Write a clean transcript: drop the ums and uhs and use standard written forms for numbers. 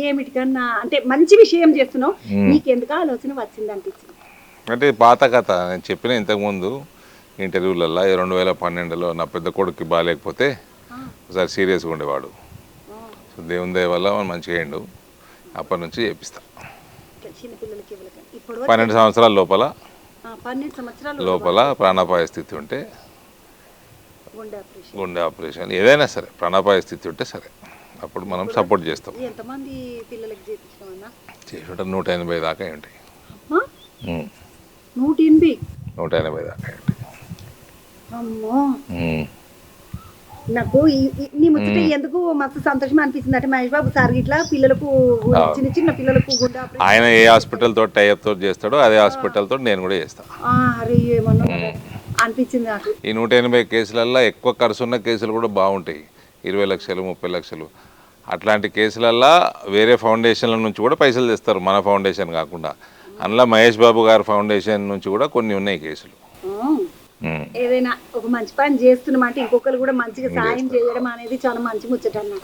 ఏమిటికన్నా అంటే మంచి విషయం చేస్తున్నావు, నీకెందుకు ఆలోచన వచ్చింది అనిపించింది? అంటే పాత కథ నేను చెప్పిన ఇంతకుముందు ఇంటర్వ్యూలలో 2012లో నా పెద్ద కొడుకు బాగాలేకపోతే ఒకసారి సీరియస్గా ఉండేవాడు. సో దేవుని దయ వల్ల మనం మంచిగా అయ్యిండు. అప్పటి నుంచి చేపిస్తా. చిన్నపిల్లలకి ఇప్పుడు 12 సంవత్సరాల లోపల 12 సంవత్సరాలు లోపల ప్రాణాపాయ స్థితి ఉంటే, గుండె ఆపరేషన్ ఏదైనా సరే ప్రాణాపాయ స్థితి ఉంటే సరే అప్పుడు మనం సపోర్ట్ చేస్తాం. ఎంతమంది పిల్లలకి చేయించామన్నా? చేసి 180 దాకా ఉంటాయి. 180 180 దాకా ఉంటాయి. అమ్మో, నాకు నీ ముచ్చట ఎందుకు మస్తు సంతోషం అనిపించింది అంటే మహేష్ బాబు సార్ ఇట్లా పిల్లలకు చిన్న చిన్న పిల్లలకు గుండె ఆపరేషన్ ఆయన ఏ హాస్పిటల్ తోటి టైఅప్ తోటి చేస్తాడో అదే హాస్పిటల్ తోటి నేను కూడా చేస్తాను. అరే ఏమన్నా అనిపించింది నాకు. ఈ 180 కేసులల్లో ఎక్కువ ఖర్చు ఉన్న కేసులు కూడా బాగుంటాయి, 20 లక్షలు 30 లక్షలు అట్లాంటి కేసులల్లో వేరే ఫౌండేషన్ల నుంచి కూడా పైసలు తెస్తారు, మన ఫౌండేషన్ కాకుండా. అందులో మహేష్ బాబు గారి ఫౌండేషన్ నుంచి కూడా కొన్ని ఉన్నాయి కేసులు. ఏదైనా ఒక మంచి పని చేస్తున్నామంటే ఇంకొకరు కూడా మంచిగా సాయం చేయడం అనేది చాలా మంచి ముచ్చట అన్న.